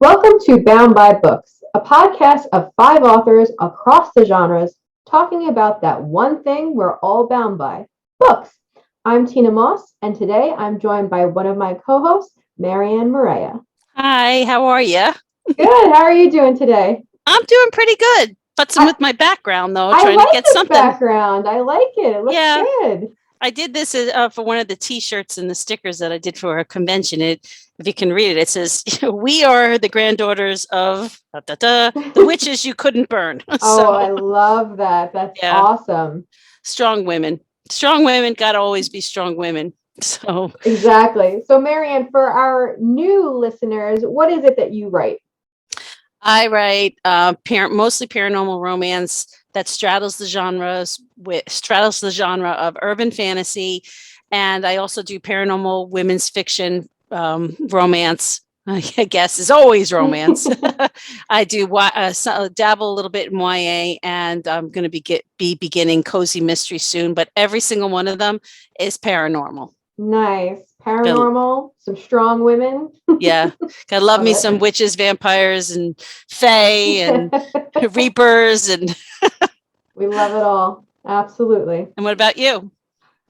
Welcome to Bound by Books, a podcast of five authors across the genres talking about that one thing we're all bound by books. I'm Tina Moss, and today I'm joined by one of my co hosts, Marianne Morea. Hi, how are you? Good. How are you doing today? I'm doing pretty good. Futzing I, with my background though, I trying to like get this something. background. I like it. It looks Yeah, good. I did this for one of the T-shirts and the stickers that I did for a convention. If you can read it, it says, "We are the granddaughters of the witches you couldn't burn." Oh, I So love that. That's yeah, awesome. strong women. Strong women got to always be strong women. So Exactly. So, Marianne, for our new listeners, what is it that you write? I write mostly paranormal romance that straddles the genre of urban fantasy, and I also do paranormal women's fiction romance. I guess is always romance. I do dabble a little bit in YA, and I'm going to be beginning cozy mystery soon. But every single one of them is paranormal. Nice. Got Paranormal, some strong women. Yeah, gotta love me Love some witches, vampires, and fae, and it. reapers, and We love it all. Absolutely. and what about you?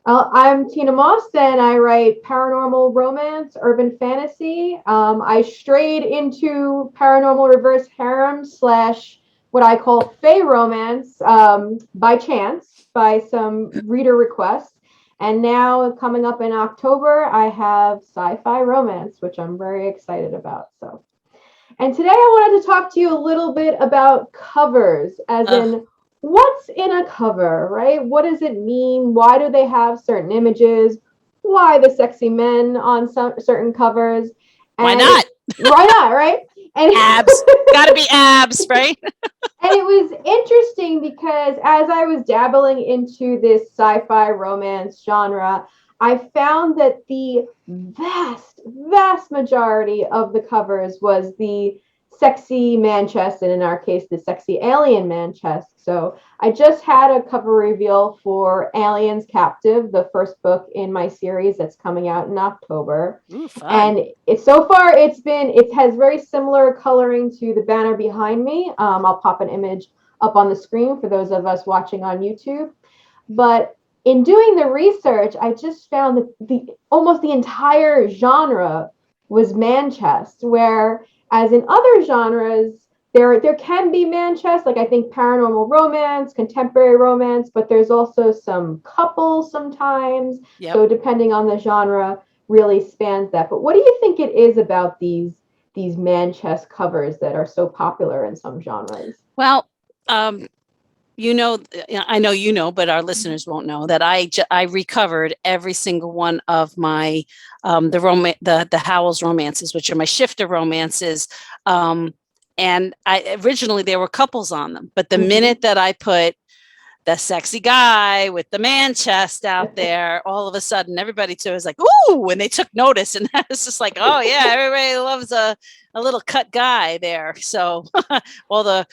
I'm Tina Moss, and I write paranormal romance, urban fantasy. I strayed into paranormal reverse harem slash what I call fae romance by chance, by some reader requests. And now, coming up in October, I have sci-fi romance, which I'm very excited about. And today I wanted to talk to you a little bit about covers, as Ugh, in what's in a cover, right? What does it mean? Why do they have certain images? Why the sexy men on some certain covers? why And not? why not, right? And Abs, gotta be abs, right? and it was interesting because as I was dabbling into this sci-fi romance genre, I found that the vast majority of the covers was the sexy man chest, and in our case, the sexy alien man chest. So I just had a cover reveal for Aliens Captive, the first book in my series that's coming out in October. Ooh, fun. And so far it has very similar coloring to the banner behind me. I'll pop an image up on the screen for those of us watching on YouTube. But in doing the research, I just found that the almost the entire genre was man chest, where as in other genres, there can be man chest, like I think paranormal romance, contemporary romance, but there's also some couples sometimes. Yep. So depending on the genre, really spans that. But what do you think it is about these man chest covers that are so popular in some genres? Well, um, I know you know, but our listeners won't know that I recovered every single one of my the Howells romances, which are my shifter romances. And I originally there were couples on them, but the Mm-hmm. minute that I put the sexy guy with the man chest out there, all of a sudden everybody too was like, ooh, and they took notice. And it's just like, oh yeah, everybody loves a little cut guy there. So all the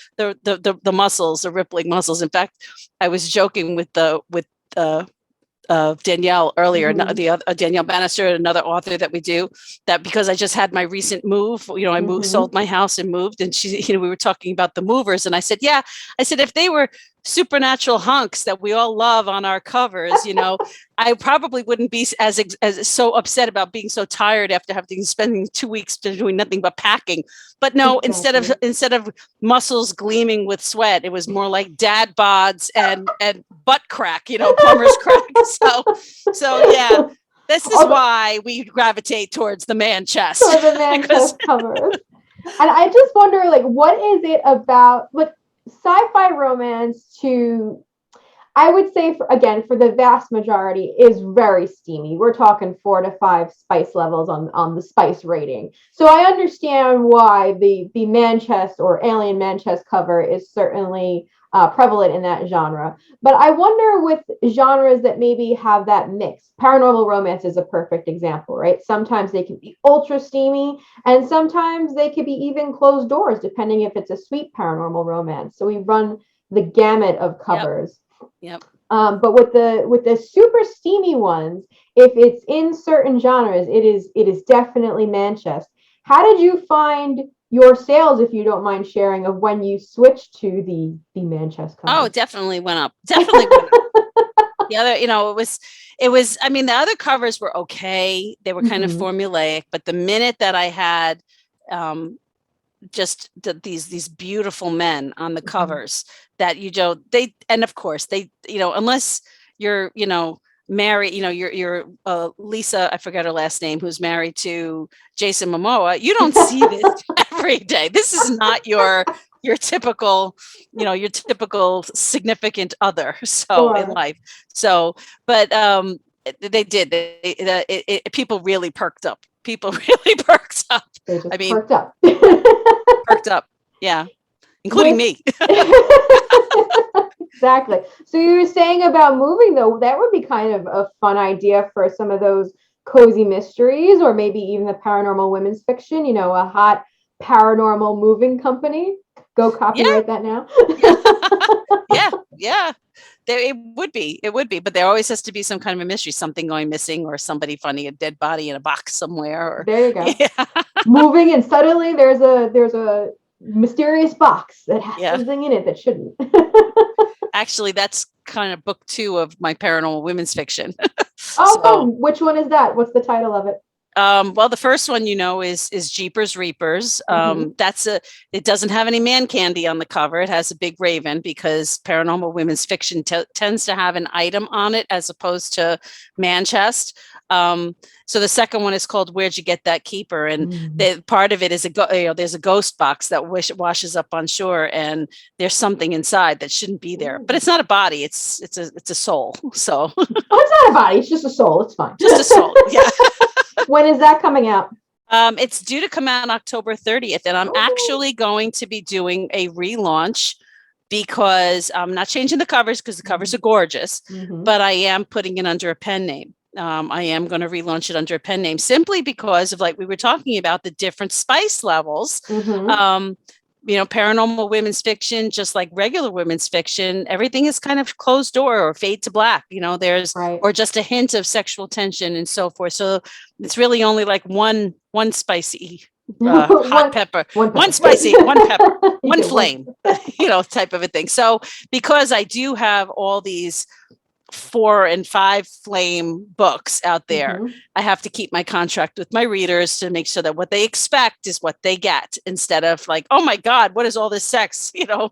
muscles, the rippling muscles. In fact, I was joking uh Danielle earlier, Mm-hmm. Danielle Bannister, another author that we do, that because I just had my recent move, I moved, Mm-hmm. sold my house and moved, and we were talking about the movers, and I said, yeah, I said if they were supernatural hunks that we all love on our covers, I probably wouldn't be as so upset about being so tired after having spending 2 weeks doing nothing but packing. But no, Exactly. instead of muscles gleaming with sweat, it was more like dad bods and butt crack, plumber's crack. So yeah, this is Although, why we gravitate towards the man chest for the man because chest covers. And I just wonder, like, what is it about, like, sci-fi romance to I would say, for the vast majority, is very steamy. We're talking 4 to 5 spice levels on the spice rating. So I understand why the man chest or alien man chest cover is certainly prevalent in that genre. But I wonder with genres that maybe have that mix. Paranormal romance is a perfect example, right? Sometimes they can be ultra steamy, and sometimes they could be even closed doors, depending if it's a sweet paranormal romance. So we run the gamut of yep, covers. yep. But with the super steamy ones, if it's in certain genres, it is definitely Manchester. How did you find your sales, if you don't mind sharing, of when you switched to the man chest Oh, cover. definitely went up. Definitely went up. The other, it was, I mean, the other covers were okay. They were kind of Mhm. formulaic, but the minute that I had um, just these beautiful men on the Mhm. covers that they, and of course they, unless you're, married, you're Lisa, I forget her last name, who's married to Jason Momoa, you don't see this every day. This is not your typical, your typical significant other, so in Sure. life. So, but they did. People really perked up. People really perked up. They I just mean, perked up. perked up. Yeah, including With me. exactly. So you were saying about moving though, that would be kind of a fun idea for some of those cozy mysteries or maybe even the paranormal women's fiction, a hot paranormal moving company. Go Yeah, copyright that now. yeah, yeah, yeah. It would be, but there always has to be some kind of a mystery, something going missing, or somebody finding a dead body in a box somewhere. Or There you go. yeah, Moving and suddenly there's a mysterious box that has yeah. something in it that shouldn't. Actually, that's kind of book two of my paranormal women's fiction. Oh, So fun. Which one is that? What's the title of it? well, the first one, is Jeepers Reapers. Mm-hmm. It doesn't have any man candy on the cover. It has a big raven because paranormal women's fiction tends to have an item on it as opposed to man chest. So the second one is called "Where'd You Get That Keeper?" And Mm. part of it is there's a ghost box that washes up on shore, and there's something inside that shouldn't be there, but Ooh. it's not a body. It's a soul. So Oh, it's not a body. It's just a soul. It's fine. just a soul. Yeah. When is that coming out? It's due to come out October 30th, and I'm Ooh. actually going to be doing a relaunch because I'm not changing the covers because the covers are gorgeous, Mm-hmm. but I am putting it under a pen name. I am going to relaunch it under a pen name simply because of, like we were talking about, the different spice levels. Mm-hmm. Um, Paranormal women's fiction, just like regular women's fiction, everything is kind of closed door or fade to black. There's Right. or just a hint of sexual tension and so forth. So it's really only like one spicy hot one pepper, one one pepper. spicy, one pepper, You one get one. flame, type of a thing. So because I do have all these 4 and 5 flame books out there, Mm-hmm. I have to keep my contract with my readers to make sure that what they expect is what they get, instead of like, oh my God, what is all this sex? Or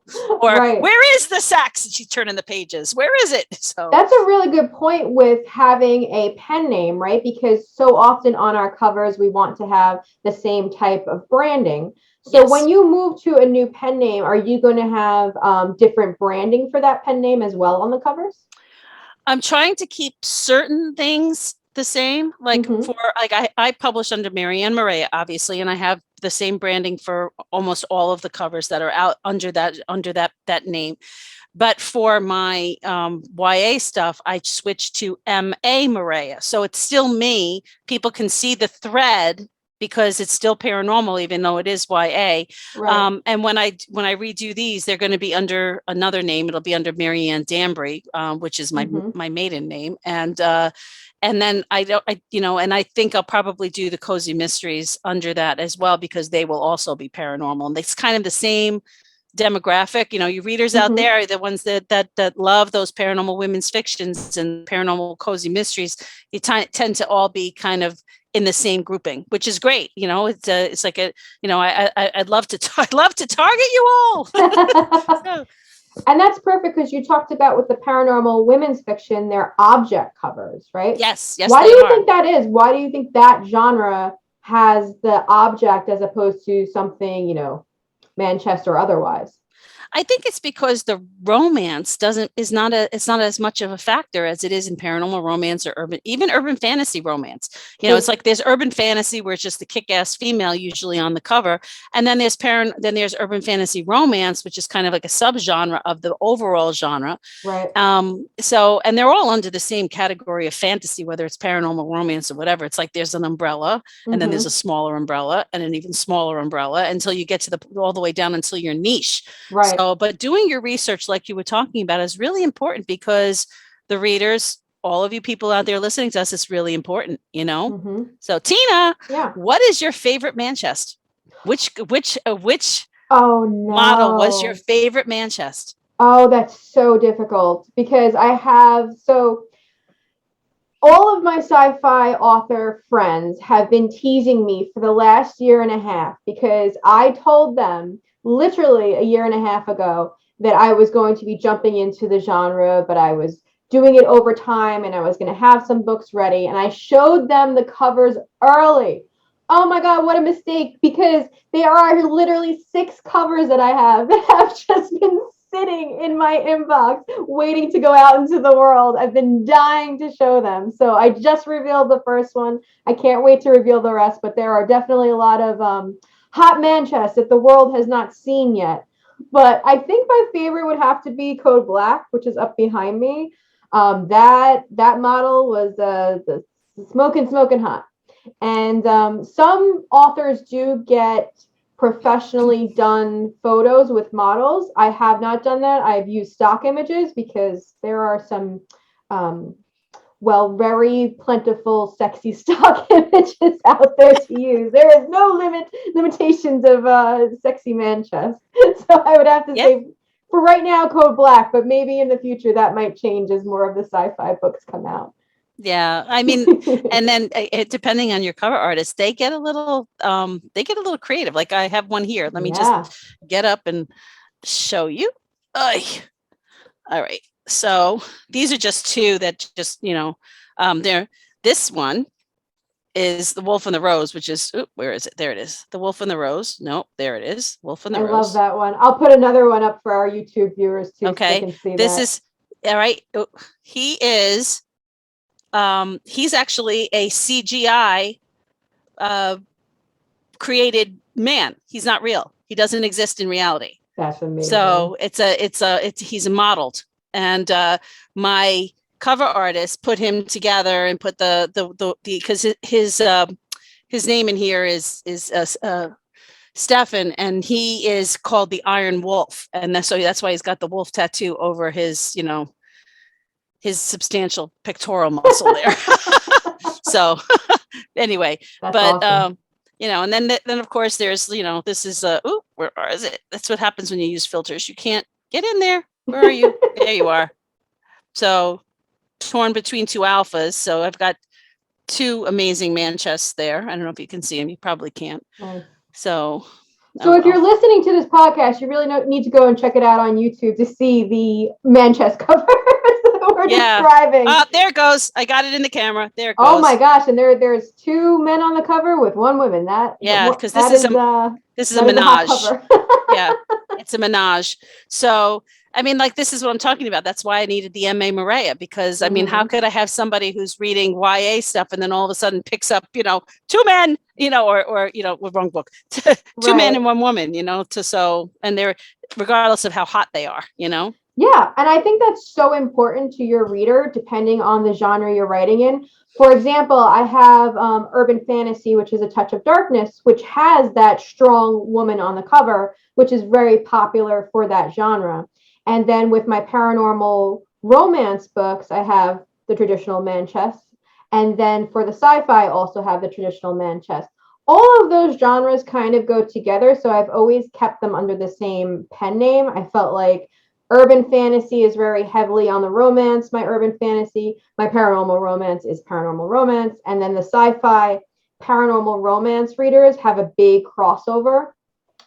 Right. where is the sex? And she's turning the pages. Where is it? So That's a really good point with having a pen name, right? Because so often on our covers, we want to have the same type of branding. So when yes. you move to a new pen name, are you going to have different branding for that pen name as well on the covers? I'm trying to keep certain things the same. Like Mm-hmm. for like I publish under Marianne Morea, obviously, and I have the same branding for almost all of the covers that are out under that name. But for my YA stuff, I switched to MA Morea. So it's still me. People can see the thread because it's still paranormal, even though it is YA. Right. And when I redo these, they're going to be under another name. It'll be under Marianne Danbury, which is my Mm-hmm. my maiden name. And then I don't, and I think I'll probably do the cozy mysteries under that as well because they will also be paranormal. And it's kind of the same demographic. Your readers out Mm-hmm. there are the ones that love those paranormal women's fictions and paranormal cozy mysteries. You tend to all be kind of in the same grouping, which is great. It's like I'd love to I'd love to target you all. So, And that's perfect because you talked about with the paranormal women's fiction, they're object covers, right? yes, Why do they you are. think that is? Why do you think that genre has the object as opposed to something, Manchester or otherwise? I think it's because the romance doesn't is not a it's not as much of a factor as it is in paranormal romance or even urban fantasy romance. It's Because like there's urban fantasy where it's just the kick-ass female usually on the cover, and then there's urban fantasy romance, which is kind of like a subgenre of the overall genre. right. And they're all under the same category of fantasy, whether it's paranormal romance or whatever. It's like there's an umbrella, and then there's a Mm-hmm. smaller umbrella, and an even smaller umbrella until you get to all the way down until your niche. Right. So, but doing your research, like you were talking about, is really important because the readers, all of you people out there listening to us, is really important. Mm-hmm. So, Tina, Yeah. what is your favorite man chest? Which Oh model was your no. favorite man chest? Oh, that's so difficult because I have all of my sci-fi author friends have been teasing me for the last year and a half because I told them literally a year and a half ago that I was going to be jumping into the genre, but I was doing it over time and I was going to have some books ready. And I showed them the covers early. Oh my God, what a mistake because there are literally 6 covers that I have that have just been sitting in my inbox waiting to go out into the world. I've been dying to show them. So I just revealed the first one. I can't wait to reveal the rest, but there are definitely a lot of hot man chests that the world has not seen yet. But I think my favorite would have to be Code Black, which is up behind me. That model was the smoking hot. And some authors do get professionally done photos with models. I have not done that. I've used stock images because there are some, very plentiful, sexy stock images out there to use. There is no limitations of sexy man chest. So I would have to Yep. say, for right now, Code Black, but maybe in the future that might change as more of the sci-fi books come out. Yeah, I mean, and then depending on your cover artist, they get a little creative. Like I have one here. Let me just Yeah. get up and show you. All right. So these are just two that just, they're this one is The Wolf and the Rose, which is where is it? There it is. The Wolf and the Rose. Nope, there it is. Wolf and the I love Rose. that one. I'll put another one up for our YouTube viewers too, so they Okay. can see This that. is all right. He is he's actually a CGI created man. He's not real. He doesn't exist in reality. That's amazing. So he's modeled, and my cover artist put him together and put the because his name in here is Stefan, and he is called the Iron Wolf, and that's why he's got the wolf tattoo over his his substantial pectoral muscle there. So anyway, That's but awesome. and then of course there's this is where is it? That's what happens when you use filters. You can't get in there. Where are you? There you are. So torn between two alphas. So I've got two amazing man chests there. I don't know if you can see them. You probably can't. Nice. So If you're listening to this podcast, you really need to go and check it out on YouTube to see the Manchester cover that we're describing. There it goes. I got it in the camera. There it goes. Oh my gosh! And there's 2 men on the cover with 1 woman. Because this is a menage. Yeah, it's a menage. So I mean, like, this is what I'm talking about. That's why I needed the M.A. Morea, because I mean, how could I have somebody who's reading YA stuff and then all of a sudden picks up, 2 men, or wrong book, 2 men and 1 woman, and they're, regardless of how hot they are, Yeah, and I think that's so important to your reader, depending on the genre you're writing in. For example, I have urban fantasy, which is a touch of darkness, which has that strong woman on the cover, which is very popular for that genre. And then with my paranormal romance books, I have the traditional man chest. And then for the sci-fi, I also have the traditional man chest. All of those genres kind of go together, so I've always kept them under the same pen name. I felt like urban fantasy is very heavily on the romance, my urban fantasy. My paranormal romance is paranormal romance. And then the sci-fi paranormal romance readers have a big crossover.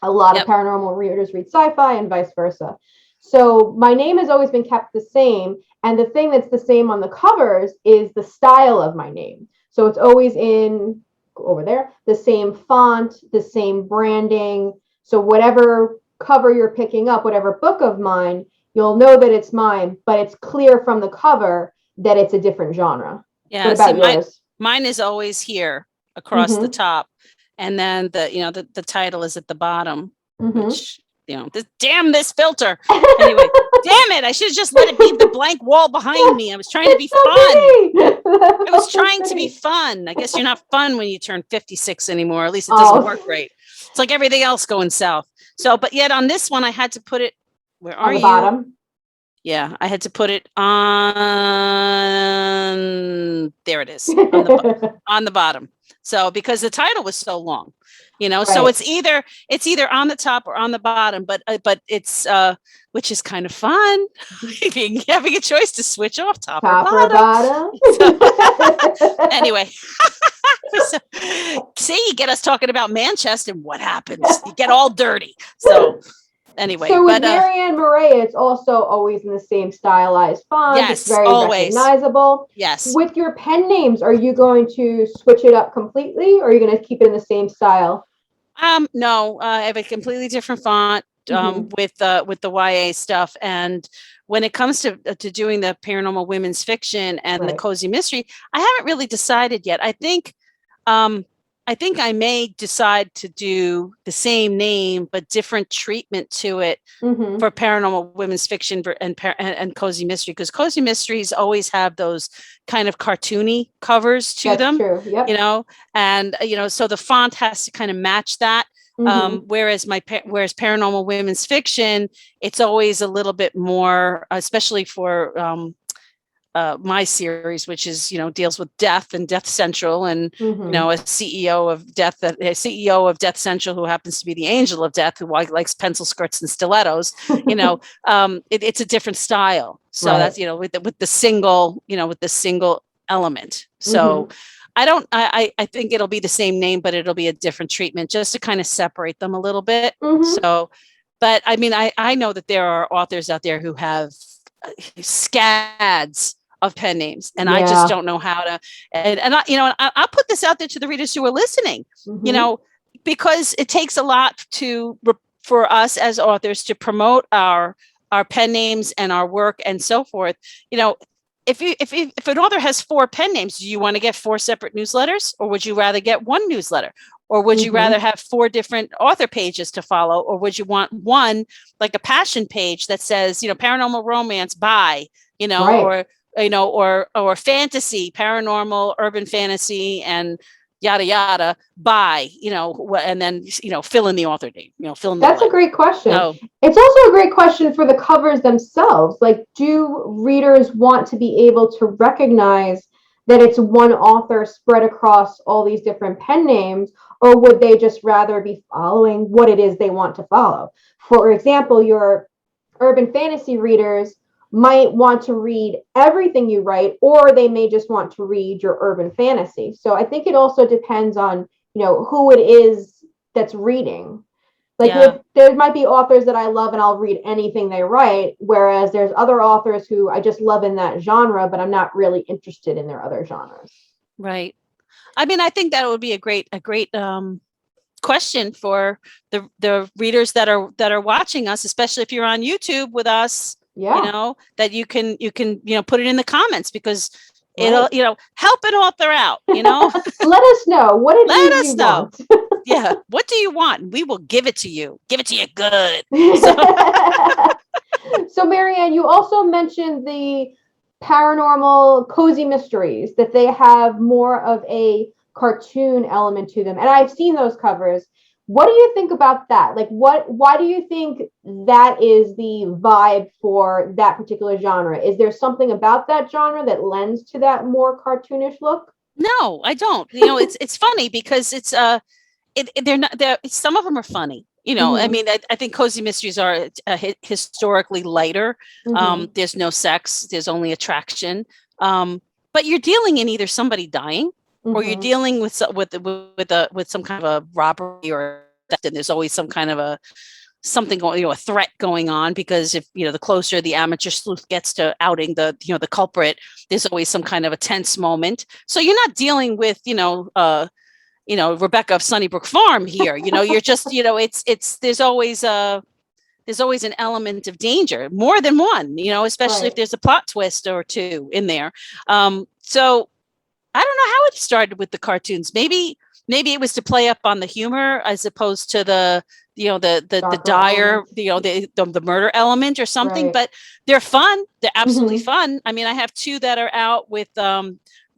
A lot of paranormal readers read sci-fi and vice versa. So my name has always been kept the same. And the thing that's the same on the covers is the style of my name. So it's always in, over there, the same font, the same branding. So whatever cover you're picking up, whatever book of mine, you'll know that it's mine, but it's clear from the cover that it's a different genre. Yeah. What about yours? Mine is always here across the top. And then the title is at the bottom, which, damn this filter. Anyway, damn it. I should have just let it be the blank wall behind me. I was trying to be fun. I was trying to be fun. I guess you're not fun when you turn 56 anymore. At least it doesn't work right. It's like everything else going south. So, but yet on this one, I had to put it, where are you? On the bottom. Yeah, I had to put it on, there it is, on the bottom. So, because the title was so long. So Right. it's either on the top or on the bottom, but it's which is kind of fun. Having a choice to switch off top or Top or bottom. bottom? So anyway, so, see, you get us talking about Manchester, and what happens? You get all dirty. So anyway, So with but Marianne Morea, it's also always in the same stylized font. It's yes, very always. recognizable. Yes. With your pen names, are you going to switch it up completely, or are you going to keep it in the same style? No, I have a completely different font Mm-hmm. with the YA stuff, and when it comes to doing the paranormal women's fiction and the Right. cozy mystery, I haven't really decided yet. Um, I think I may decide to do the same name but different treatment to it Mm-hmm. for paranormal women's fiction and cozy mystery, because cozy mysteries always have those kind of cartoony covers to That's them, true. Yep. and so the font has to kind of match that. Mm-hmm. Whereas paranormal women's fiction, it's always a little bit more, especially for my series, which is deals with death and Death Central, and Mm-hmm. a CEO of Death Central, who happens to be the angel of death, who likes pencil skirts and stilettos. It's a different style. So Right. that's with the single element. So Mm-hmm. I don't. I think it'll be the same name, but it'll be a different treatment just to kind of separate them a little bit. Mm-hmm. So, but I mean, I know that there are authors out there who have scads of pen names, and I just Yeah. don't know how to. And I'll put this out there to the readers who are listening. You Mm-hmm. know, because it takes a lot for us as authors to promote our pen names and our work and so forth. You know, if an author has 4 pen names, do you want to get 4 separate newsletters, or would you rather get one newsletter? Or would you Mm-hmm. rather have 4 different author pages to follow? Or would you want one, like a passion page that says, paranormal romance by, Right. or fantasy, paranormal, urban fantasy, and yada yada by, and then fill in the author name, fill in the That's a blank. great question. So It's also a great question for the covers themselves. Like, do readers want to be able to recognize that it's one author spread across all these different pen names, or would they just rather be following what it is they want to follow? For example, your urban fantasy readers might want to read everything you write, or they may just want to read your urban fantasy. So I think it also depends on, who it is that's reading. Like, yeah. there might be authors that I love and I'll read anything they write, whereas there's other authors who I just love in that genre, but I'm not really interested in their other genres. Right. I mean, I think that would be a great question for the readers that are watching us, especially if you're on YouTube with us. Yeah. That you can put it in the comments, because it'll Right. help an author out. Let us know what it Let is you us know. want. Yeah, what do you want? We will give it to you. Give it to you good. So So, Marianne, you also mentioned the paranormal cozy mysteries, that they have more of a cartoon element to them. And I've seen those covers. What do you think about that? Like, why do you think that is the vibe for that particular genre? Is there something about that genre that lends to that more cartoonish look? no, I don't. It's funny because they're not. Some of them are funny. I Mm-hmm. mean, I think cozy mysteries are historically lighter. Mm-hmm. There's no sex. There's only attraction. But you're dealing in either somebody dying, or you're Mm-hmm. dealing with some kind of a robbery or theft, and there's always some kind of something going, a threat going on, because if the closer the amateur sleuth gets to outing the culprit, there's always some kind of a tense moment. So you're not dealing with Rebecca of Sunnybrook Farm here. You're just, it's there's always an element of danger, more than one, especially if Right. there's a plot twist or two in there. So I don't know how it started with the cartoons. Maybe it was to play up on the humor, as opposed to the Darker dire, elements. the murder element or something. Right. But they're fun. They're absolutely Mm-hmm. fun. I mean, I have 2 that are out with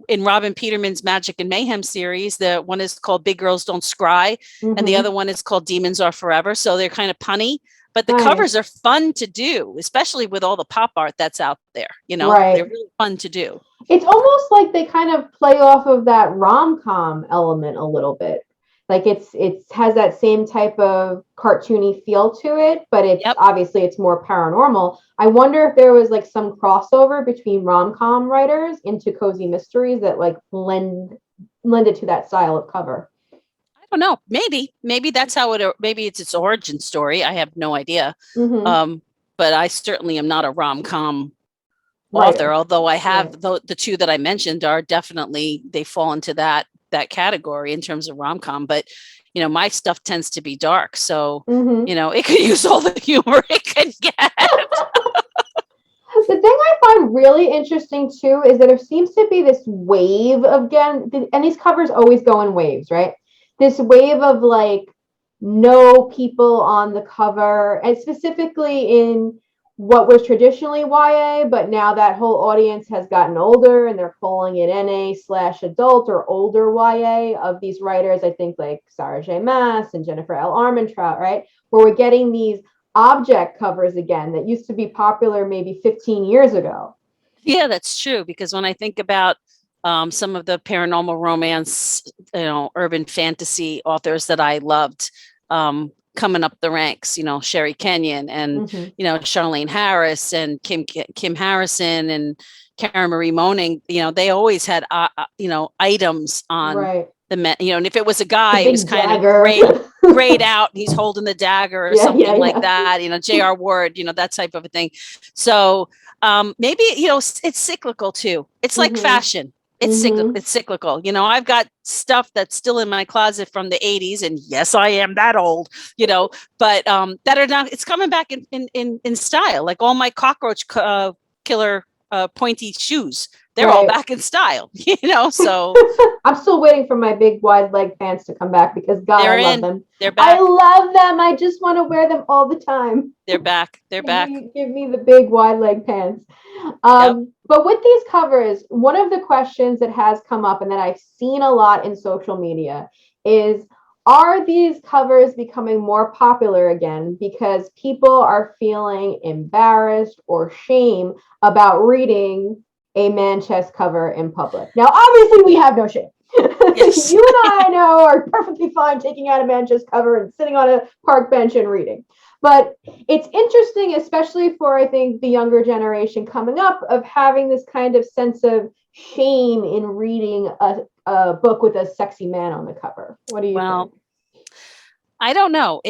in Robin Peterman's Magic and Mayhem series. The one is called Big Girls Don't Scry, and the other Mm-hmm. one is called Demons Are Forever. So they're kind of punny, but the covers Nice. are fun to do, especially with all the pop art that's out there. They're Right. really fun to do. It's almost like they kind of play off of that rom com element a little bit. Like it has that same type of cartoony feel to it, but it's Yep. obviously it's more paranormal. I wonder if there was like some crossover between rom-com writers into cozy mysteries that like lended to that style of cover. I don't know. Maybe that's how it. Maybe it's its origin story. I have no idea. Mm-hmm. Um, but I certainly am not a rom com author. Writer. Although I Right. have the two that I mentioned are definitely they fall into that category in terms of rom com. But my stuff tends to be dark, so Mm-hmm. it could use all the humor it could get. The thing I find really interesting too is that there seems to be this wave of, again, and these covers always go in waves, right? This wave of like no people on the cover, and specifically in what was traditionally YA, but now that whole audience has gotten older and they're calling it NA/adult or older YA of these writers. I think like Sarah J. Maas and Jennifer L. Armentrout, right? Where we're getting these object covers again that used to be popular maybe 15 years ago. Yeah, that's true. Because when I think about some of the paranormal romance, urban fantasy authors that I loved coming up the ranks, Sherry Kenyon and Mm-hmm. Charlene Harris and Kim Harrison and Karen Marie Moning. They always had items on Right. the men. And if it was a The guy, it was big kind of dagger. grayed out, and he's holding the dagger or Yeah, yeah, something like yeah. that. J.R. Ward, that type of a thing. So maybe it's cyclical too. It's like Mm-hmm. fashion. It's cyclical. Mm-hmm. It's cyclical. I've got stuff that's still in my closet from the 80s, and yes, I am that old. But that are now it's coming back in style. Like all my cockroach killer pointy shoes, they're all Right. back in style. So I'm still waiting for my big wide leg pants to come back because God, I they're love in. them. They're I back. love them. I just want to wear them all the time. They're back. They're back. Give me the big wide leg pants. Yep. But with these covers, one of the questions that has come up and that I've seen a lot in social media is, are these covers becoming more popular again because people are feeling embarrassed or shame about reading a man chest cover in public? Now, obviously, we have no shame. Yes. You and I know are perfectly fine taking out a man chest cover and sitting on a park bench and reading. But it's interesting, especially for, I think, the younger generation coming up, of having this kind of sense of shame in reading a book with a sexy man on the cover. What do you Well, think? I don't know.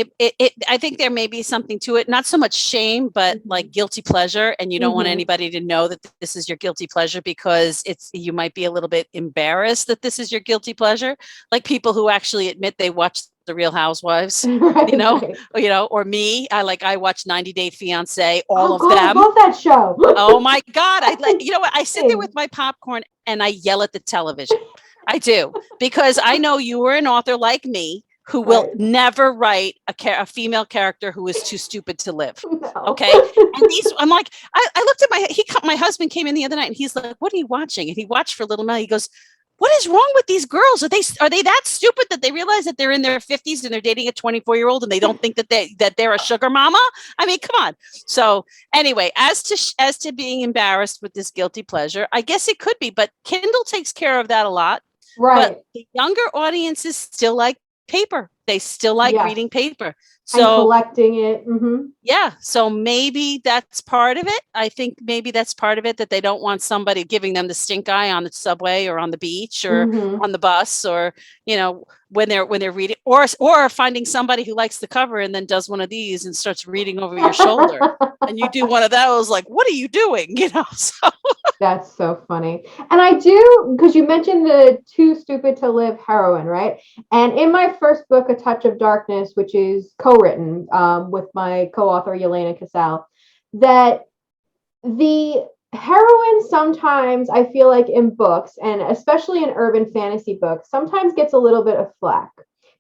I think there may be something to it. Not so much shame, but Mm-hmm. like guilty pleasure. And you don't want Mm-hmm. anybody to know that this is your guilty pleasure because you might be a little bit embarrassed that this is your guilty pleasure. Like people who actually admit they watch the Real Housewives, Right, right. or me. I watch 90 Day Fiance, all Oh of God, I them. love that show. Oh my God. You know what? I sit there Same. with my popcorn and I yell at the television. I do, because I know you are an author like me who will Right. never write a female character who is too stupid to live. No. Okay. And I'm like, I looked at my husband came in the other night and he's like, what are you watching? And he watched for a little while. He goes, what is wrong with these girls? Are they that stupid that they realize that they're in their 50s and they're dating a 24-year-old and they don't think that they're a sugar mama? I mean, come on. So anyway, as to being embarrassed with this guilty pleasure, I guess it could be, but Kindle takes care of that a lot. But Right. the younger audiences still like paper. They still like Yes. reading paper. And So collecting it. Mm-hmm. yeah, so maybe that's part of it. I think maybe that's part of it, that they don't want somebody giving them the stink eye on the subway or on the beach or Mm-hmm. on the bus, or when they're reading, or finding somebody who likes the cover and then does one of these and starts reading over your shoulder, and you do one of those, like, what are you doing? So That's so funny. And I do, because you mentioned the Too Stupid to Live heroine, right? And in my first book, A Touch of Darkness, which is co-written with my co-author, Yelena Casal, that the heroine sometimes, I feel like in books, and especially in urban fantasy books, sometimes gets a little bit of flack.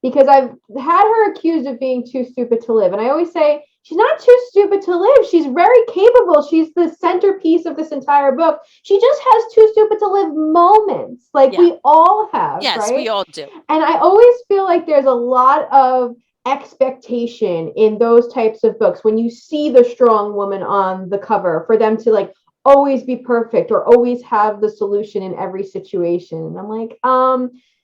Because I've had her accused of being too stupid to live. And I always say, she's not too stupid to live. She's very capable. She's the centerpiece of this entire book. She just has too stupid to live moments, like yeah, we all have, yes, we right? all do. And I always feel like there's a lot of expectation in those types of books when you see the strong woman on the cover, for them to like always be perfect or always have the solution in every situation. And I'm like,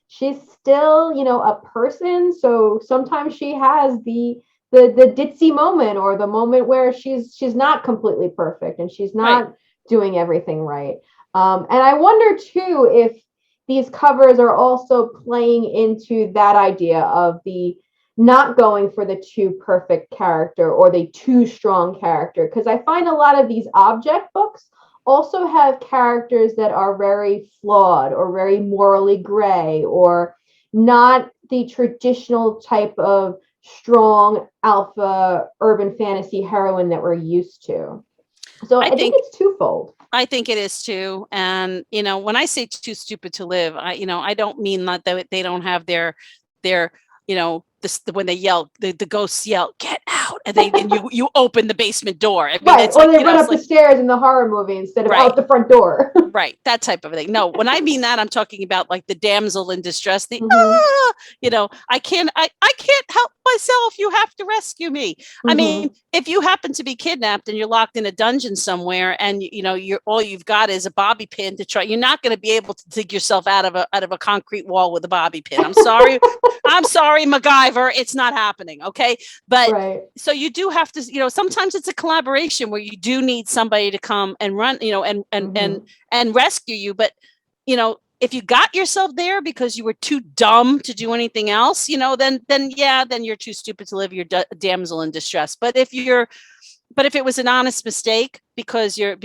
she's still, a person. So sometimes she has the ditzy moment, or the moment where she's not completely perfect and she's Right. not doing everything right. And I wonder too if these covers are also playing into that idea of the not going for the too perfect character or the too strong character. Because I find a lot of these object books also have characters that are very flawed or very morally gray, or not the traditional type of strong alpha urban fantasy heroine that we're used to. So I I think think it's twofold. I think it is too. And when I say too stupid to live, I don't mean that they don't have their, this when they yell, the ghosts yell, "Get out!" and you open the basement door. I mean, Right. it's Or like, they run it's up the like, stairs in the horror movie instead of right. out the front door. Right, that type of thing. No, when I mean that, I'm talking about like the damsel in distress, Mm-hmm. I can't help myself. You have to rescue me. I mean, Mm-hmm. if you happen to be kidnapped and you're locked in a dungeon somewhere, and you're all you've got is a bobby pin to try, you're not going to be able to dig yourself out of a concrete wall with a bobby pin. I'm sorry, I'm sorry, MacGyver, it's not happening. Okay, but Right. so you do have to, sometimes it's a collaboration where you do need somebody to come and run, Mm-hmm. and rescue you. But if you got yourself there because you were too dumb to do anything else, then yeah, then you're too stupid to live. You're damsel in distress. But if it was an honest mistake because either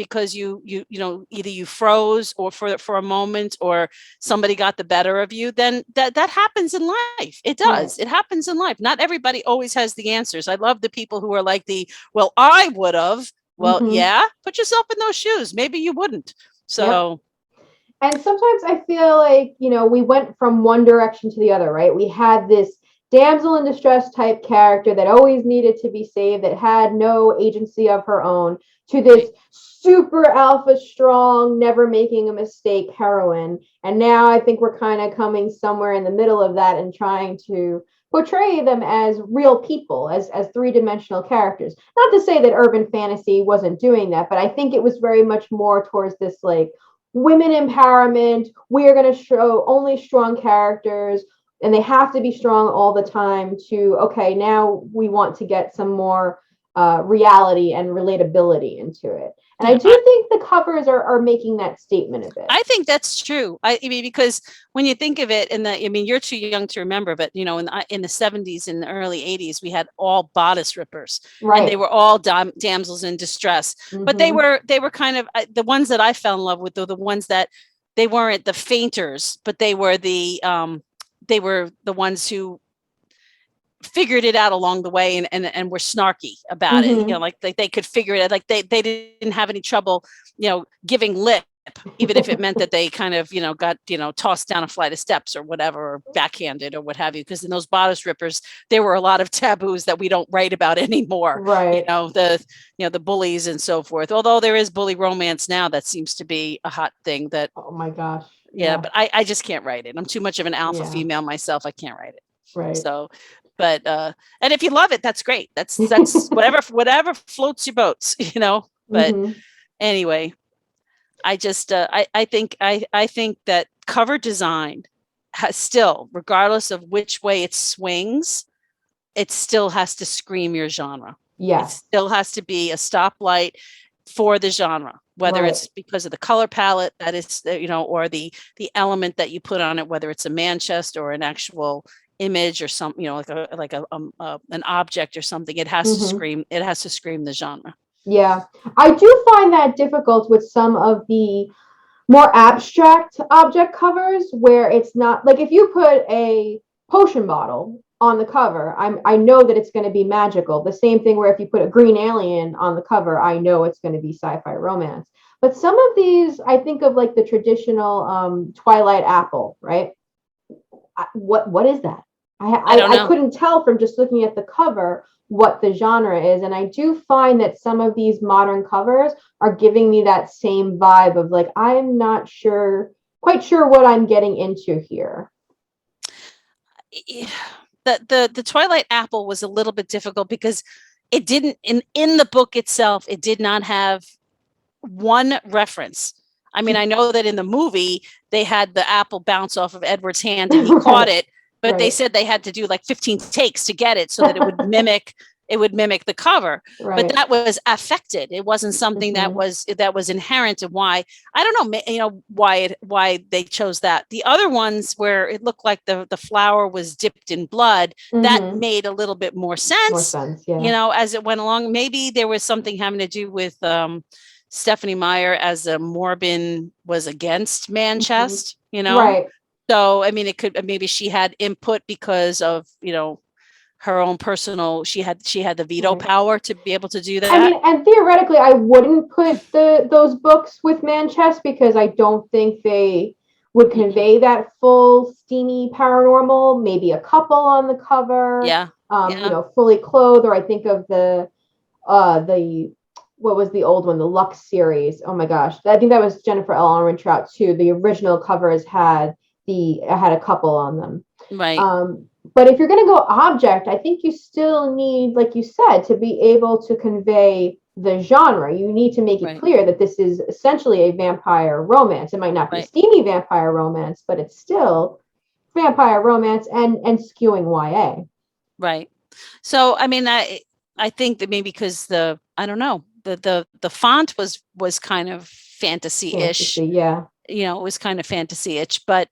you froze, or for a moment, or somebody got the better of you, then that happens in life. It Right. does. It happens in life. Not everybody always has the answers. I love the people who are like, well, I would have. Well, Mm-hmm. yeah, put yourself in those shoes. Maybe you wouldn't. Yep. So, And sometimes I feel like, we went from one direction to the other, right? We had this damsel in distress type character that always needed to be saved, that had no agency of her own, to this right. super alpha strong, never making a mistake heroine. And now I think we're kind of coming somewhere in the middle of that and trying to portray them as real people, as three-dimensional characters. Not to say that urban fantasy wasn't doing that, but I think it was very much more towards this like women empowerment. We are going to show only strong characters, and they have to be strong all the time. To okay, now we want to get some more reality and relatability into it. And I Yeah, do think the covers are making that statement a bit. I think that's true. I mean, because when you think of it, I mean, you're too young to remember, but in the 70s and the early 80s, we had all bodice rippers, and they Right. were all damsels in distress. But they Mm-hmm. were they were kind of the ones that I fell in love with, though the ones that they weren't the fainters, but they were the ones who figured it out along the way, and were snarky about it. Mm-hmm. Like they could figure it out. Like they didn't have any trouble, giving lip, even if it meant that they kind of, got, tossed down a flight of steps or whatever, or backhanded or what have you. Because in those bodice rippers, there were a lot of taboos that we don't write about anymore. Right. The bullies and so forth. Although there is bully romance now, that seems to be a hot thing. That Oh my gosh. Yeah, Yeah. but I just can't write it. I'm too much of an alpha Yeah. female myself. I can't write it. Right. So, but and if you love it, that's great. That's whatever floats your boats. But Mm-hmm. anyway, I just I think that cover design has still, regardless of which way it swings, it still has to scream your genre. It Yes. still has to be a stoplight for the genre, whether Right. it's because of the color palette that is, or the element that you put on it, whether it's a man chest or an actual image or something, like an object or something. It has to Mm-hmm. scream. It has to scream the genre. Yeah. I do find that difficult with some of the more abstract object covers, where it's not like if you put a potion bottle on the cover, I know that it's going to be magical. The same thing where if you put a green alien on the cover, I know it's going to be sci-fi romance. But some of these, I think of like the traditional Twilight apple, right? What is that? I don't I know. couldn't tell from just looking at the cover what the genre is. And I do find that some of these modern covers are giving me that same vibe of like, I'm not quite sure what I'm getting into here. The Twilight apple was a little bit difficult because it didn't in the book itself. It did not have one reference. I mean, I know that in the movie they had the apple bounce off of Edward's hand and he caught it, but they said they had to do like 15 takes to get it so that it would mimic the cover. But that was affected. It wasn't something that was inherent, and why, I don't know, why they chose that. The other ones where it looked like the flower was dipped in blood, that made a little bit more sense. As it went along. Maybe there was something having to do with Stephanie Meyer, as a Morbin was against man chest, So, I mean, it could, maybe she had input because of, her own personal, she had the veto power to be able to do that. I mean, and theoretically, I wouldn't put those books with man chest because I don't think they would convey that full steamy paranormal. Maybe a couple on the cover, fully clothed. Or I think of the what was the old one, the Lux series? Oh my gosh, I think that was Jennifer L. Armentrout too. The original covers had a couple on them, right? But if you're going to go object, I think you still need, like you said, to be able to convey the genre. You need to make it clear that this is essentially a vampire romance. It might not be steamy vampire romance, but it's still vampire romance and skewing YA. Right. So, I mean, I think that maybe because the font was kind of fantasy-ish. Yeah. It was kind of fantasy-ish, but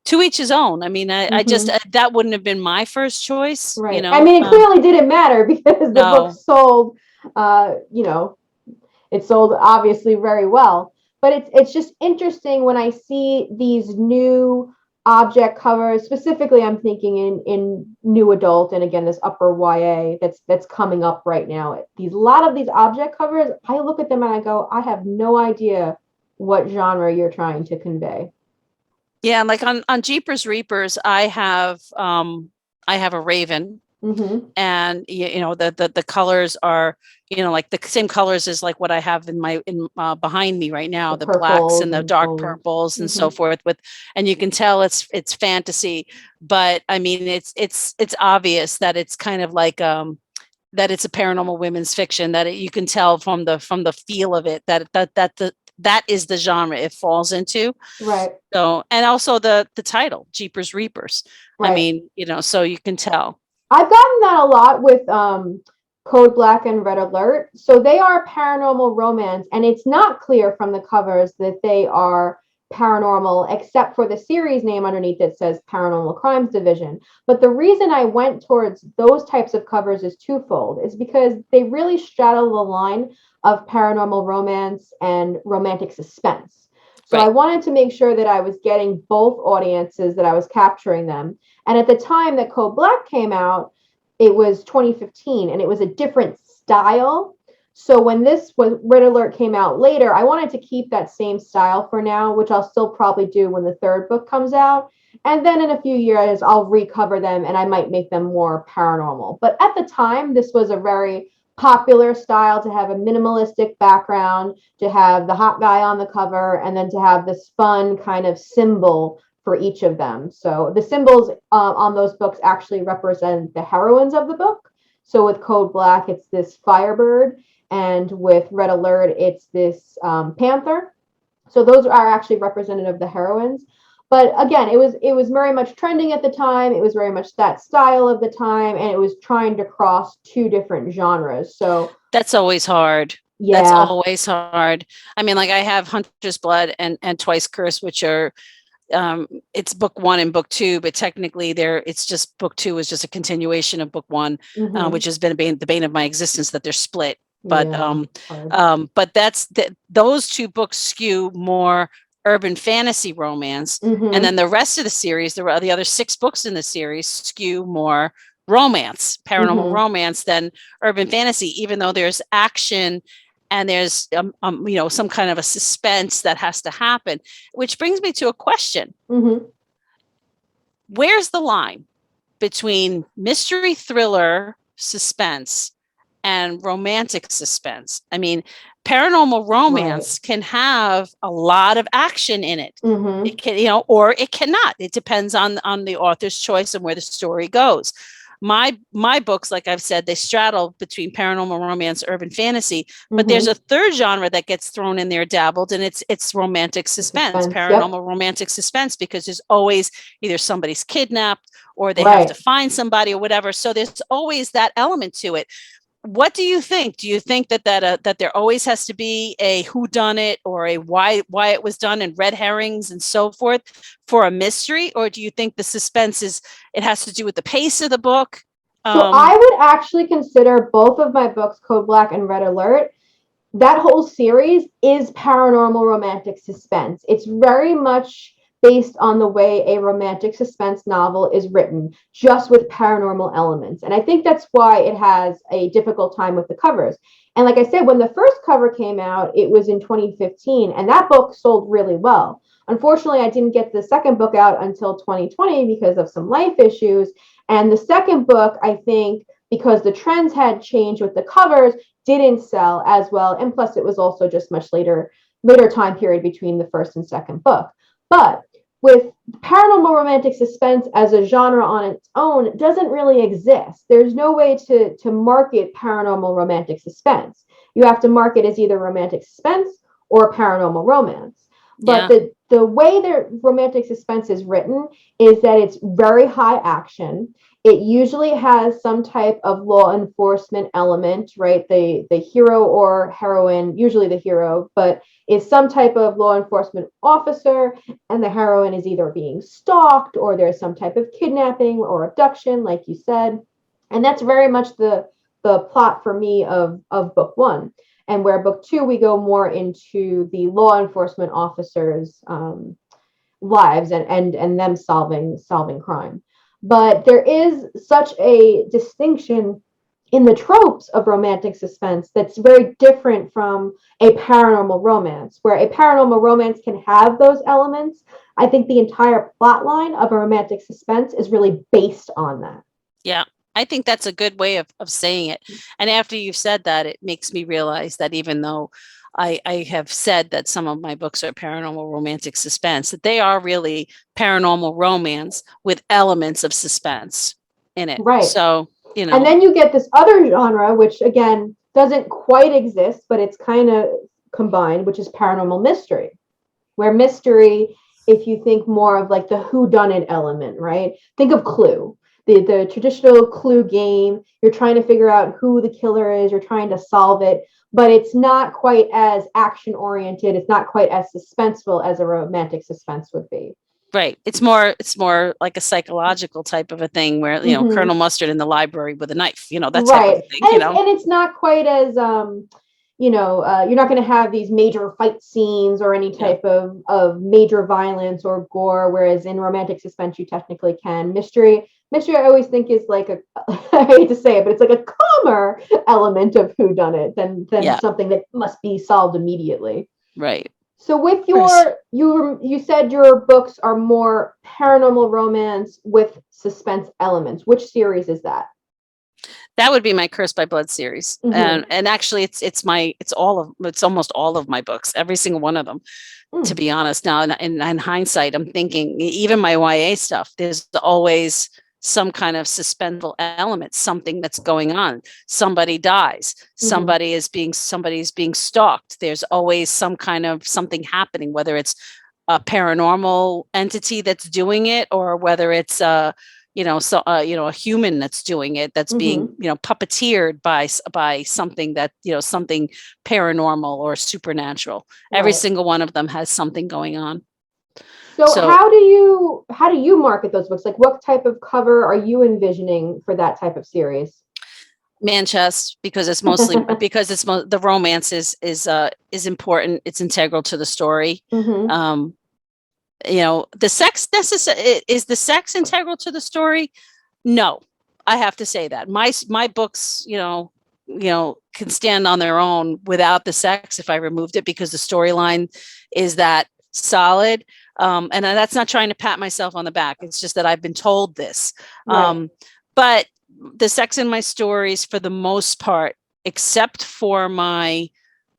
to each his own. I mean, I just, that wouldn't have been my first choice. Right. I mean, it clearly didn't matter because the book sold, it sold obviously very well. But it's just interesting when I see these new object covers. Specifically, I'm thinking in new adult, and again, this upper YA that's coming up right now. A lot of these object covers, I look at them and I go, I have no idea what genre you're trying to convey. Yeah, like on Jeepers Reapers, I have a raven, and the colors are like the same colors as like what I have in behind me right now, the blacks and the dark purples and so forth. And you can tell it's fantasy, but I mean it's obvious that it's kind of like that it's a paranormal women's fiction, that you can tell from the feel of it that is the genre it falls into. Right. So, and also the title, Jeepers Reapers. Right. I mean, so you can tell. I've gotten that a lot with Code Black and Red Alert. So they are paranormal romance, and it's not clear from the covers that they are paranormal, except for the series name underneath it says Paranormal Crimes Division. But the reason I went towards those types of covers is twofold. It's because they really straddle the line of paranormal romance and romantic suspense. So I wanted to make sure that I was getting both audiences, that I was capturing them. And at the time that Code Black came out, it was 2015, and it was a different style. So when Red Alert came out later, I wanted to keep that same style for now, which I'll still probably do when the third book comes out. And then in a few years, I'll recover them and I might make them more paranormal. But at the time, this was a very popular style to have a minimalistic background, to have the hot guy on the cover, and then to have this fun kind of symbol for each of them. So the symbols on those books actually represent the heroines of the book. So with Code Black, it's this firebird, and with Red Alert, it's this panther. So those are actually representative of the heroines. But again, it was very much trending at the time. It was very much that style of the time, and it was trying to cross two different genres. So that's always hard. Yeah, that's always hard. I mean, like I have Hunter's Blood and Twice Curse, which are it's book one and book two, but technically it's just book two is just a continuation of book one, which has been the bane of my existence that they're split. But but those two books skew more urban fantasy romance, and then the rest of the series, the other 6 books in the series, skew more romance, paranormal romance than urban fantasy, even though there's action and there's some kind of a suspense that has to happen. Which brings me to a question. Where's the line between mystery thriller suspense and romantic suspense? I mean, paranormal romance can have a lot of action in it. It can, or it cannot. It depends on the author's choice and where the story goes. my books, like I've said, they straddle between paranormal romance, urban fantasy, but there's a third genre that gets thrown in there, dabbled, and it's romantic suspense, paranormal romantic suspense, because there's always either somebody's kidnapped or they have to find somebody or whatever. So there's always that element to it. What do you think? Do you think that there always has to be a whodunit or a why it was done, and red herrings and so forth for a mystery, or do you think the suspense it has to do with the pace of the book? So I would actually consider both of my books, Code Black and Red Alert, that whole series is paranormal romantic suspense. It's very much based on the way a romantic suspense novel is written, just with paranormal elements. And I think that's why it has a difficult time with the covers. And like I said, when the first cover came out, it was in 2015, and that book sold really well. Unfortunately, I didn't get the second book out until 2020 because of some life issues. And the second book, I think, because the trends had changed with the covers, didn't sell as well. And plus, it was also just much later time period between the first and second book. But with paranormal romantic suspense as a genre on its own, it doesn't really exist. There's no way to market paranormal romantic suspense. You have to market as either romantic suspense or paranormal romance. But the way that romantic suspense is written is that it's very high action. It usually has some type of law enforcement element, right? The hero or heroine, usually the hero, but is some type of law enforcement officer, and the heroine is either being stalked or there's some type of kidnapping or abduction, like you said. And that's very much the plot for me of book one. And where book two, we go more into the law enforcement officers' lives and them solving crime. But there is such a distinction in the tropes of romantic suspense that's very different from a paranormal romance, where a paranormal romance can have those elements. I think the entire plot line of a romantic suspense is really based on that. Yeah, I think that's a good way of saying it. And after you've said that, it makes me realize that even though I have said that some of my books are paranormal romantic suspense, that they are really paranormal romance with elements of suspense in it. Right. So, you know. And then you get this other genre, which again doesn't quite exist, but it's kind of combined, which is paranormal mystery, where mystery, if you think more of like the whodunit element, right? Think of Clue. The traditional Clue game, you're trying to figure out who the killer is, you're trying to solve it, but it's not quite as action oriented, it's not quite as suspenseful as a romantic suspense would be. Right. It's more like a psychological type of a thing where, Colonel Mustard in the library with a knife, that type of thing. And it's not quite as you're not going to have these major fight scenes or any type of major violence or gore, whereas in romantic suspense you technically can. Mystery I always think is like I hate to say it, but it's like a calmer element of whodunit than something that must be solved immediately. Right. So with you said your books are more paranormal romance with suspense elements. Which series is that? That would be my Cursed by Blood series. And actually it's almost all of my books, every single one of them, to be honest. Now in hindsight, I'm thinking even my YA stuff, there's always some kind of suspenseful element, something that's going on. Somebody dies. Somebody's being stalked. There's always some kind of something happening, whether it's a paranormal entity that's doing it, or whether it's a human that's doing it, that's being, puppeteered by something that, something paranormal or supernatural. Right. Every single one of them has something going on. So how do you market those books? Like, what type of cover are you envisioning for that type of series? Man chest, because it's mostly the romance is important. It's integral to the story. The sex is the sex integral to the story? No, I have to say that my books, can stand on their own without the sex if I removed it, because the storyline is that solid. And that's not trying to pat myself on the back. It's just that I've been told this. Right. But the sex in my stories, for the most part, except for my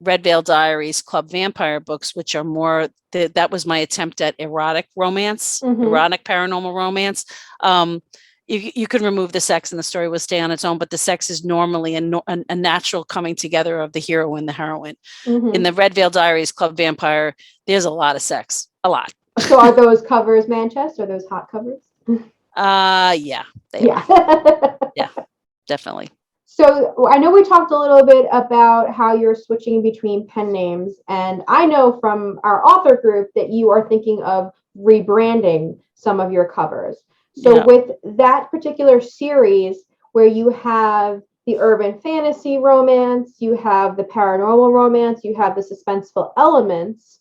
Red Veil Diaries, Club Vampire books, which are more, that was my attempt at erotic romance, erotic paranormal romance. you can remove the sex and the story will stay on its own, but the sex is normally a natural coming together of the hero and the heroine. In the Red Veil Diaries, Club Vampire, there's a lot of sex, a lot. So are those covers Manchester? Are those hot covers? Yeah, they are. Yeah, definitely. So I know we talked a little bit about how you're switching between pen names, and I know from our author group that you are thinking of rebranding some of your covers. So with that particular series where you have the urban fantasy romance, you have the paranormal romance, you have the suspenseful elements,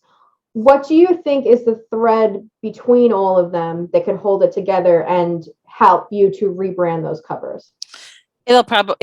what do you think is the thread between all of them that could hold it together and help you to rebrand those covers? It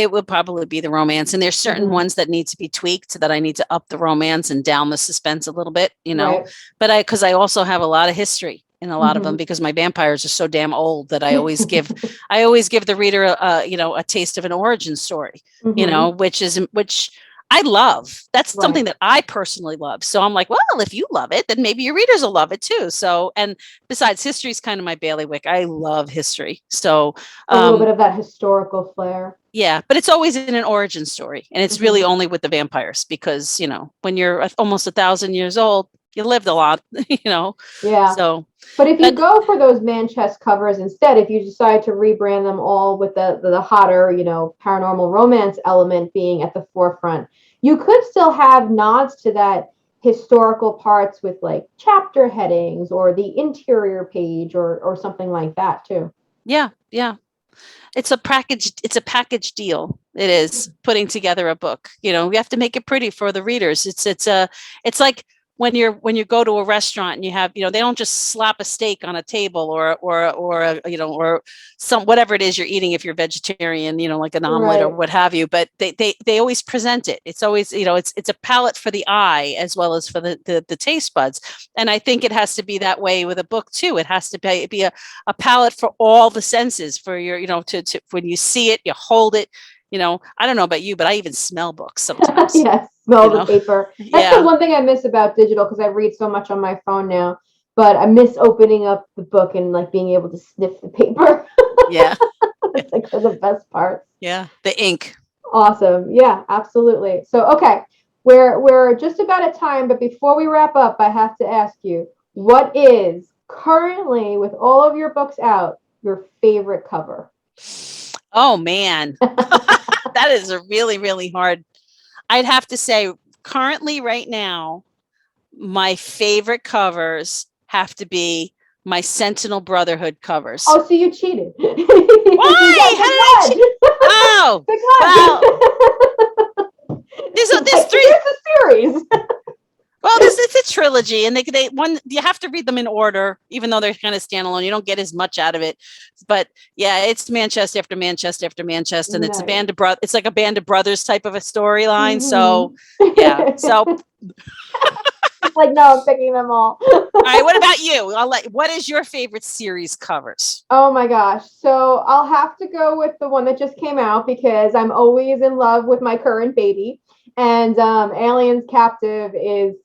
will probably be the romance, and there's certain ones that need to be tweaked, that I need to up the romance and down the suspense a little bit, Right. but because I also have a lot of history in a lot of them, because my vampires are so damn old that I always give the reader a taste of an origin story, which I love. That's something that I personally love. So I'm like, well, if you love it, then maybe your readers will love it too. So, and besides, history is kind of my bailiwick. I love history. So a little bit of that historical flair. Yeah, but it's always in an origin story, and it's really only with the vampires, because when you're almost 1,000 years old, you lived a lot, Yeah. So, but if you go for those Manchester covers instead, if you decide to rebrand them all with the hotter, paranormal romance element being at the forefront, you could still have nods to that historical parts with like chapter headings or the interior page or something like that too. Yeah. It's a package deal. It is putting together a book. We have to make it pretty for the readers. It's like when you go to a restaurant and you have, they don't just slap a steak on a table or some whatever it is you're eating if you're vegetarian, like an omelet or what have you. But they always present it. It's always, it's a palette for the eye as well as for the taste buds. And I think it has to be that way with a book too. It has to be a palette for all the senses, for your, to when you see it, you hold it. I don't know about you, but I even smell books sometimes. Yes, smell the paper. That's the one thing I miss about digital, because I read so much on my phone now. But I miss opening up the book and like being able to sniff the paper. Yeah. It's like the best part. Yeah, the ink. Awesome. Yeah, absolutely. So, okay, we're just about at time, but before we wrap up, I have to ask you, what is currently, with all of your books out, your favorite cover? Oh man. That is a really, really hard. I'd have to say currently right now, my favorite covers have to be my Sentinel Brotherhood covers. Oh, so you cheated. Why? How did I cheat? Oh, well, there's three. Here's the series. Well, it's a trilogy, and you have to read them in order, even though they're kind of standalone. You don't get as much out of it, but yeah, it's Manchester after Manchester after Manchester, and it's a band of brothers. It's like a band of brothers type of a storyline. So yeah, like, no, I'm picking them all. All right, what about you? What is your favorite series covers? Oh my gosh. So I'll have to go with the one that just came out, because I'm always in love with my current baby. And Aliens Captive is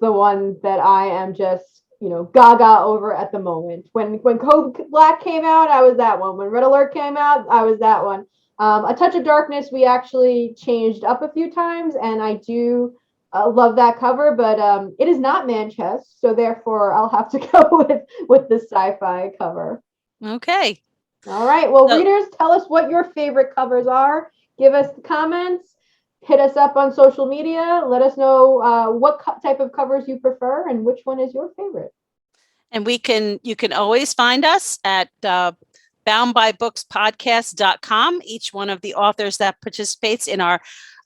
the one that I am just, gaga over at the moment. When Code Black came out, I was that one. When Red Alert came out, I was that one. A Touch of Darkness, we actually changed up a few times, and I do love that cover, but it is not Manchester, so therefore I'll have to go with the sci-fi cover. Okay. All right. Well, readers, tell us what your favorite covers are. Give us the comments. Hit us up on social media. Let us know what type of covers you prefer and which one is your favorite. And you can always find us at boundbybookspodcast.com. Each one of the authors that participates in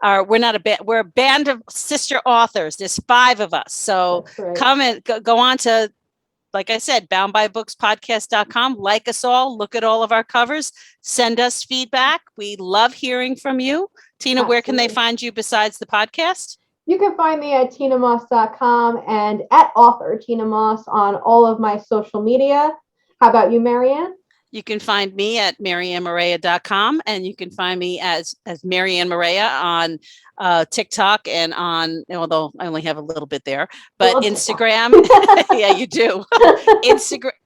we're not a band, we're a band of sister authors. There's 5 of us. So come and go on to, like I said, boundbybookspodcast.com. Like us all, look at all of our covers, send us feedback. We love hearing from you. Tina, Where can they find you besides the podcast? You can find me at tinamoss.com and at author Tina Moss on all of my social media. How about you, Marianne? You can find me at mariannemorea.com, and you can find me as Marianne Morea on TikTok and on, although I only have a little bit there, but Instagram. Yeah, you do.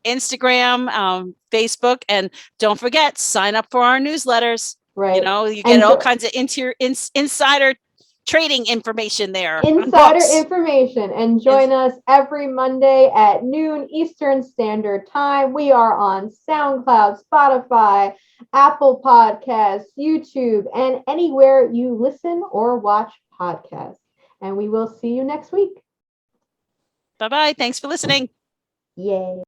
Instagram, Facebook, and don't forget, sign up for our newsletters. Right. You get all kinds of insider trading information there. Insider information. And join us every Monday at noon Eastern Standard Time. We are on SoundCloud, Spotify, Apple Podcasts, YouTube, and anywhere you listen or watch podcasts. And we will see you next week. Bye-bye. Thanks for listening. Yay.